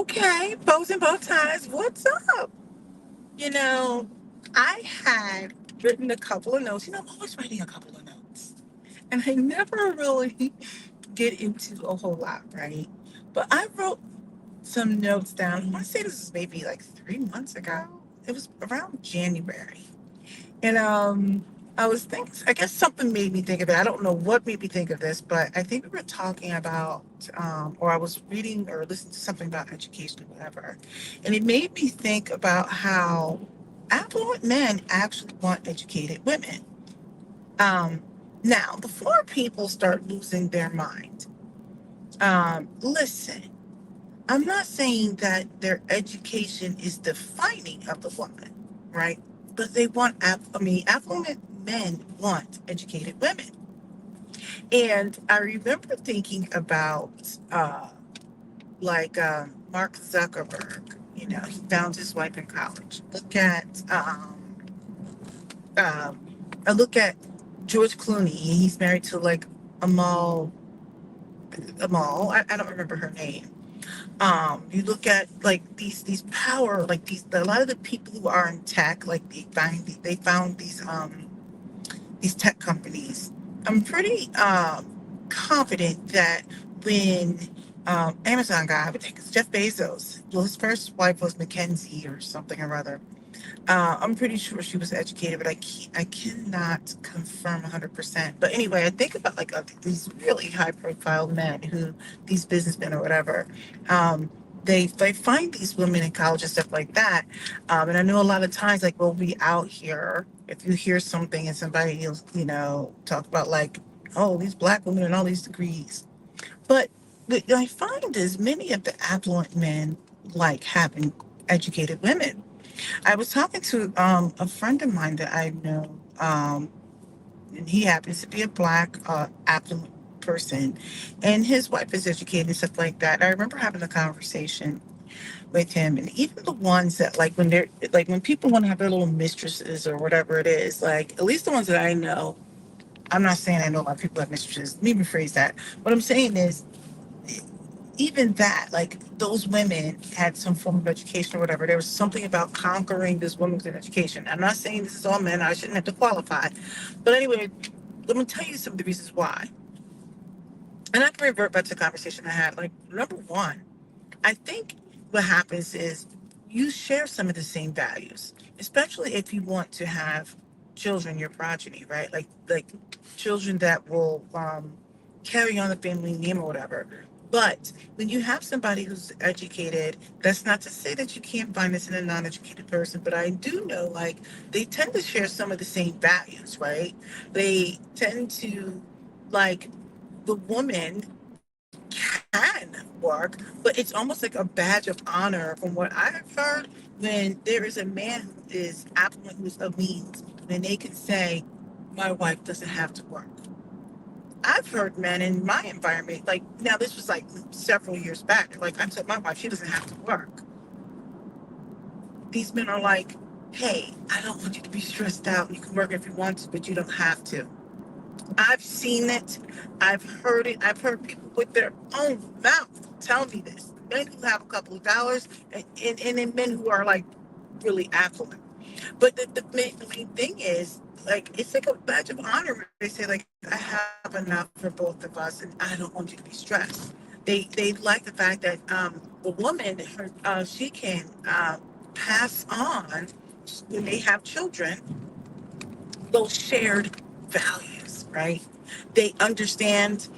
Okay, bows and bow ties. What's up? You know, I had written a couple of notes. I'm always writing a couple of notes. And I never really get into a whole lot, right? But I wrote some notes down. I want to say this was maybe like 3 months ago. It was around January. And I was thinking, I guess something made me think of it. I don't know what made me think of this, but I think we were talking about, or I was reading or listening to something about education or whatever. And it made me think about how affluent men actually want educated women. Um, Now, before people start losing their mind, listen, I'm not saying that their education is defining of the woman, right? But they want, affluent men want educated women. And I remember thinking about, Mark Zuckerberg. He found his wife in college. Um, I look at George Clooney. He's married to like Amal. I don't remember her name. You look at like these power, like a lot of the people who are in tech, like they found these tech companies. I'm pretty confident that when Amazon guy, I would think it's Jeff Bezos. Well, his first wife was Mackenzie or something or other. I'm pretty sure she was educated, but I cannot confirm 100%. But anyway, I think about like these really high profile men who, these businessmen or whatever, um, they find these women in college and stuff like that. And I know a lot of times, like we'll be out here, if you hear something and somebody else, talk about like, oh, these black women and all these degrees. But what I find is many of the affluent men like having educated women. I was talking to a friend of mine that I know, and he happens to be a black affluent person, and his wife is educated and stuff like that. I remember having a conversation with him, and even the ones that when people want to have their little mistresses or whatever it is, like at least the ones that I know. I'm not saying I know a lot of people have mistresses. Let me rephrase that. What I'm saying is even that, like those women had some form of education or whatever. There was something about conquering this woman with an education. I'm not saying this is all men. I shouldn't have to qualify. But anyway, let me tell you some of the reasons why. And I can revert back to the conversation I had. Like, number one, I think what happens is you share some of the same values, especially if you want to have children, your progeny, right? Like children that will carry on the family name or whatever. But when you have somebody who's educated, that's not to say that you can't find this in a non-educated person, but I do know like they tend to share some of the same values, right? They tend to like the woman can work, but it's almost like a badge of honor from what I've heard when there is a man who is affluent, who's of means, when they can say, my wife doesn't have to work. I've heard men in my environment, like now this was like several years back, like I told my wife she doesn't have to work. These men are like, hey, I don't want you to be stressed out. You can work if you want to, but you don't have to. I've seen it. I've heard it. I've heard people with their own mouth tell me this. Men who have a couple of dollars and then men who are like really affluent. But the main thing is, like, it's like a badge of honor where they say, like, I have enough for both of us and I don't want you to be stressed. They like the fact that the woman, she can pass on when they have children those shared values, right? They understand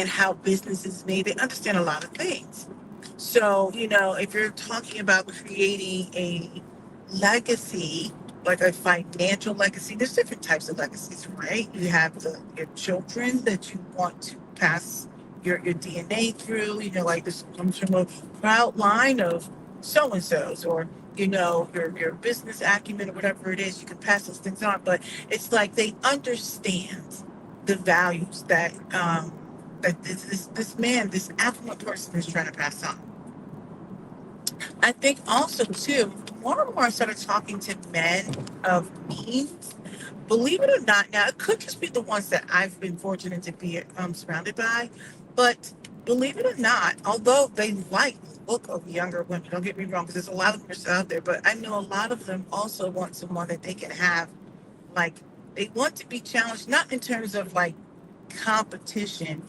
how business is made. They understand a lot of things. So, if you're talking about creating a legacy, like a financial legacy, there's different types of legacies, right? You have your children that you want to pass your DNA through, like this comes from a proud line of so and so's, or your business acumen or whatever it is, you can pass those things on. But it's like they understand the values that this man, this affluent person is trying to pass on. I think also too, more and more I started talking to men of means. Believe it or not, now it could just be the ones that I've been fortunate to be surrounded by, but believe it or not, although they like the look of younger women, don't get me wrong, because there's a lot of nurses out there, but I know a lot of them also want someone that they can have, like, they want to be challenged, not in terms of like competition,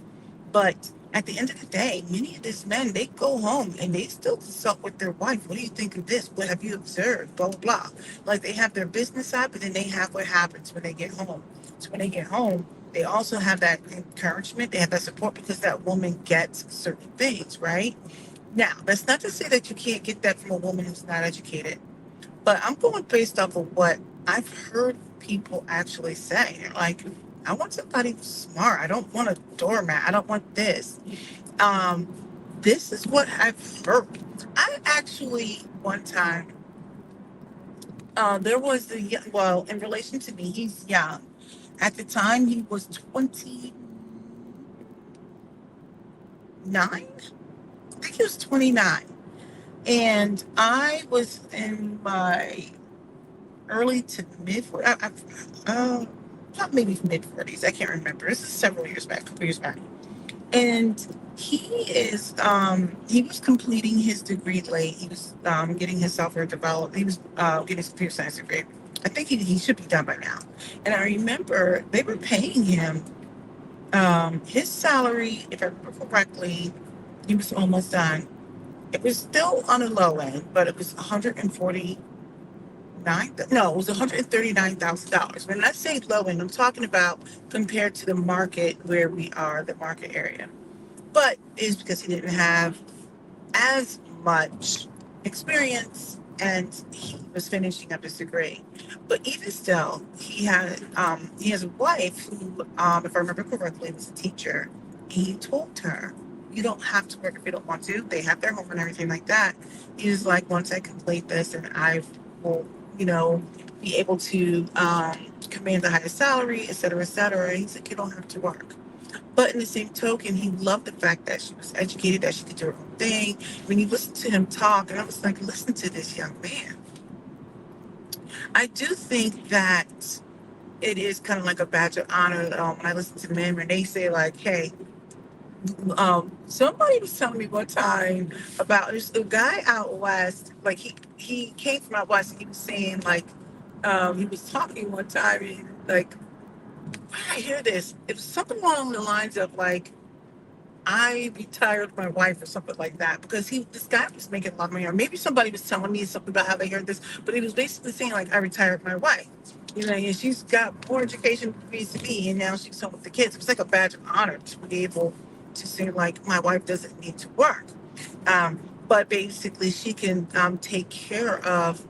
but at the end of the day, many of these men, they go home and they still consult with their wife. What do you think of this? What have you observed? Blah, blah, blah. Like they have their business side, but then they have what happens when they get home. So when they get home, they also have that encouragement, they have that support because that woman gets certain things, right? Now, that's not to say that you can't get that from a woman who's not educated, but I'm going based off of what I've heard people actually say. They're like, I want somebody who's smart. I don't want a doormat. I don't want this. Um, this is what I've heard. I actually, one time, there was well, in relation to me, he's young. At the time, he was 29. I think he was 29. And I was in my early to mid, uh, not maybe mid 40s. I can't remember. This is several years back, a couple years back. And he was completing his degree late. He was getting his software developed. He was getting his computer science degree. I think he should be done by now. And I remember they were paying him his salary, if I remember correctly, he was almost done. It was still on the low end, but it was 149. No, it was $139,000. When I say low end, I'm talking about compared to the market where we are, the market area. But it's because he didn't have as much experience and he was finishing up his degree. But even still, he has a wife who, if I remember correctly, was a teacher. He told her, "You don't have to work if you don't want to. They have their home and everything like that." He was like, "Once I complete this, and I will, you know, be able to command the highest salary, et cetera, et cetera." He's like, "You don't have to work." But in the same token, he loved the fact that she was educated, that she could do her own thing. When you listen to him talk, and I was like, listen to this young man. I do think that it is kind of like a badge of honor when I listen to men when they say like, hey, somebody was telling me one time about this a guy out west, like he came from out west and he was saying like he was talking one time and like I hear this. It was something along the lines of like I retired my wife or something like that because this guy was making a lot of money, or maybe somebody was telling me something about how they heard this, but he was basically saying like I retired my wife, and she's got more education degrees than me, and now she's home with the kids. It was like a badge of honor to be able to say like my wife doesn't need to work, but basically she can take care of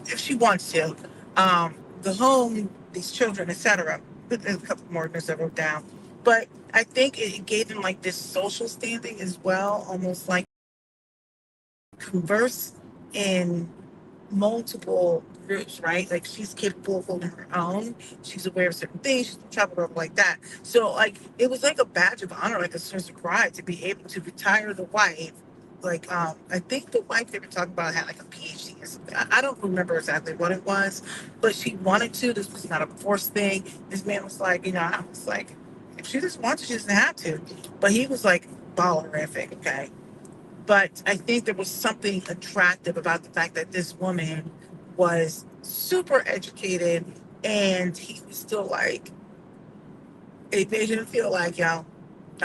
if she wants to, the home, these children, etc. There's a couple more notes I wrote down, but I think it gave him like this social standing as well, almost like converse in multiple groups, right? Like she's capable of holding her own. She's aware of certain things. She's traveled over like that. So like it was like a badge of honor, like a source of pride to be able to retire the wife. Like I think the wife they were talking about had like a PhD or something. I don't remember exactly what it was, but she wanted to. This was not a forced thing. This man was like, I was like, if she just wants to, she doesn't have to. But he was like ballerific, okay? But I think there was something attractive about the fact that this woman was super educated and he was still like, it made him feel like, I'm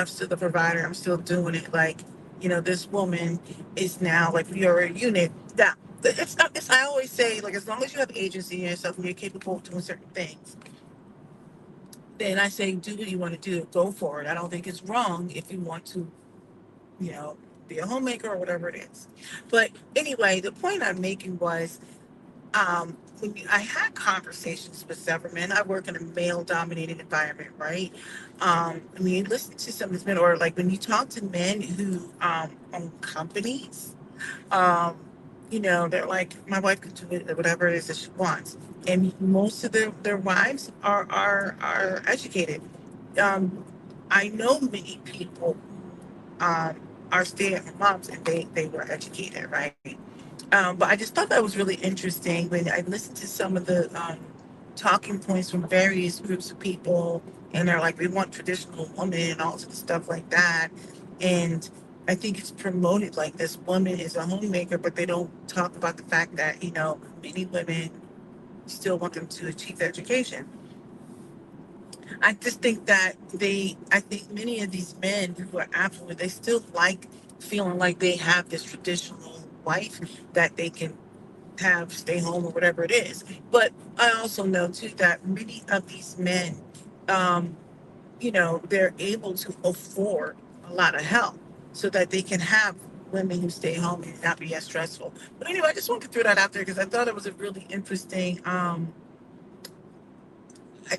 still the provider. I'm still doing it. Like, this woman is now like, we are a unit. Now, it's not, it's, I always say, like, as long as you have agency in yourself and you're capable of doing certain things, then I say, do what you want to do. Go for it. I don't think it's wrong if you want to you know, be a homemaker or whatever it is. But anyway, the point I'm making was I had conversations with several men. I work in a male dominated environment, right? When you listen to some of these men, or like when you talk to men who own companies, um, they're like, my wife can do it, whatever it is that she wants. And most of their wives are educated. Um, I know many people um, are stay-at-home moms and they were educated, right? But I just thought that was really interesting when I listened to some of the talking points from various groups of people, and they're like, we want traditional women and all sorts of stuff like that. And I think it's promoted like this woman is a homemaker, but they don't talk about the fact that, many women still want them to achieve their education. I just think that I think many of these men who are affluent, they still like feeling like they have this traditional wife that they can have stay home or whatever it is. But I also know too that many of these men, um, they're able to afford a lot of help so that they can have women who stay home and not be as stressful. But anyway, I just wanted to throw that out there because I thought it was a really interesting, I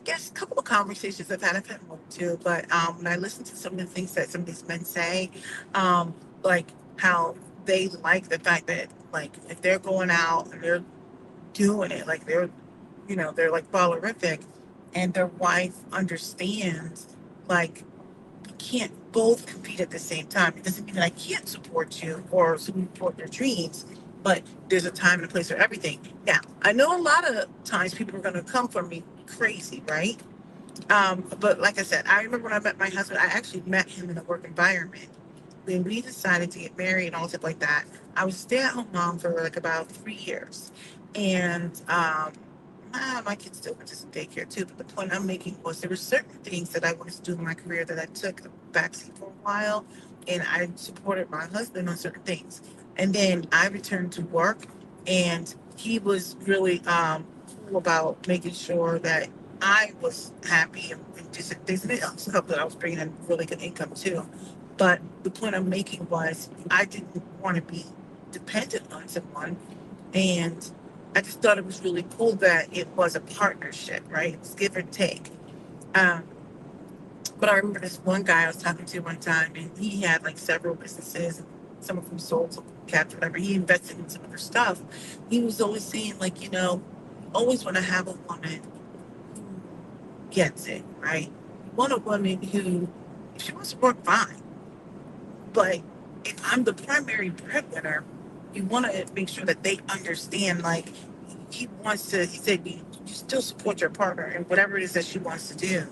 guess, a couple of conversations I've had more too. But when I listen to some of the things that some of these men say, like how they like the fact that, like, if they're going out and they're doing it, like they're like ballerific, and their wife understands, like, you can't both compete at the same time. It doesn't mean that I can't support you or support your dreams, but there's a time and a place for everything. Now, I know a lot of times people are going to come for me crazy, right? But like I said, I remember when I met my husband, I actually met him in a work environment. When we decided to get married and all stuff like that, I was a stay-at-home mom for like about 3 years. And my kids still went to some daycare too. But the point I'm making was there were certain things that I wanted to do in my career that I took a backseat for a while, and I supported my husband on certain things. And then I returned to work, and he was really cool about making sure that I was happy and just things. And it also helped that I was bringing in really good income too. But the point I'm making was I didn't want to be dependent on someone. And I just thought it was really cool that it was a partnership, right? It was give or take. Um, but I remember this one guy I was talking to one time, and he had like several businesses. Some of them sold, some of them kept, whatever. He invested in some other stuff. He was always saying, like, you always want to have a woman who gets it, right? You want a woman who, if she wants to work, fine. But if I'm the primary breadwinner, you want to make sure that they understand, like, he said, you still support your partner in whatever it is that she wants to do.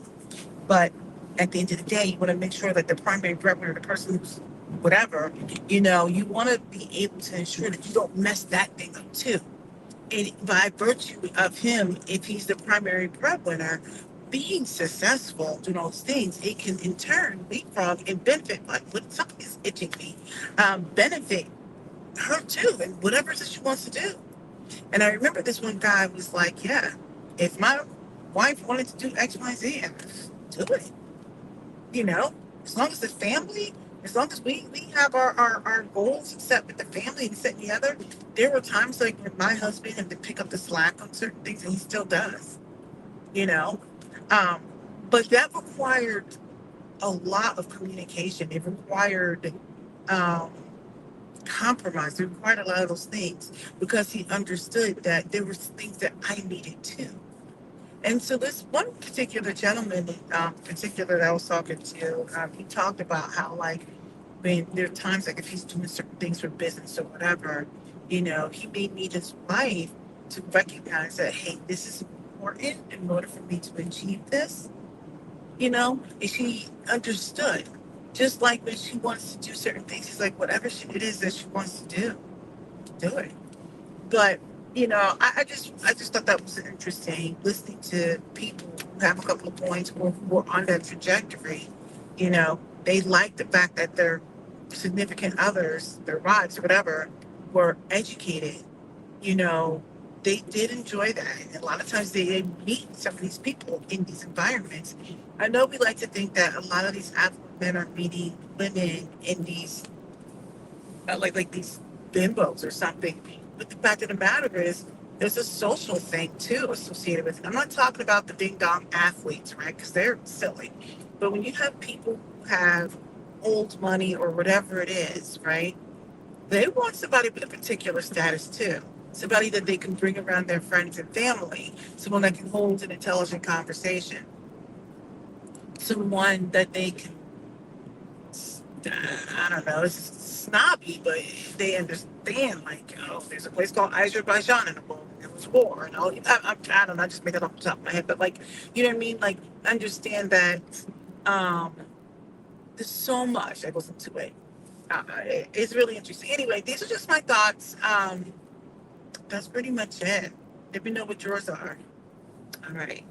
But at the end of the day, you want to make sure that the primary breadwinner, the person who's whatever, you want to be able to ensure that you don't mess that thing up too. And by virtue of him, if he's the primary breadwinner, being successful doing all those things, it can in turn leapfrog and benefit, like what something's itching me, benefit her too, and whatever it is that she wants to do. And I remember this one guy was like, yeah, if my wife wanted to do X, Y, Z, do it. You know, as long as the family, as long as we have our goals set with the family and set together. There were times like when my husband had to pick up the slack on certain things, and he still does, you know. Um, but that required a lot of communication. It required um, compromise. It required a lot of those things because he understood that there were things that I needed too. And so this one particular gentleman, particular that I was talking to, he talked about how, like, when there are times like if he's doing certain things for business or whatever, he may need his wife to recognize that, hey, this is important in order for me to achieve this. And she understood. Just like when she wants to do certain things, he's like, whatever it is that she wants to do it. But I just thought that was interesting listening to people who have a couple of points or who are on that trajectory. They like the fact that their significant others, their wives, or whatever, were educated. You know, they did enjoy that. And a lot of times they did meet some of these people in these environments. I know we like to think that a lot of these affluent men are meeting women in these like these bimbos or something. But the fact of the matter is, there's a social thing too associated with it. I'm not talking about the ding dong athletes, right? Because they're silly. But when you have people who have old money or whatever it is, right? They want somebody with a particular status too. Somebody that they can bring around their friends and family. Someone that can hold an intelligent conversation. Someone that they can, I don't know, it's snobby, but they understand, like, there's a place called Azerbaijan in the world. There was war, and all. I don't know, I just made that off the top of my head, but, like, you know what I mean? Like, understand that, um, There's so much that goes into it. It's really interesting. Anyway, these are just my thoughts. That's pretty much it. Let me know what yours are. All right.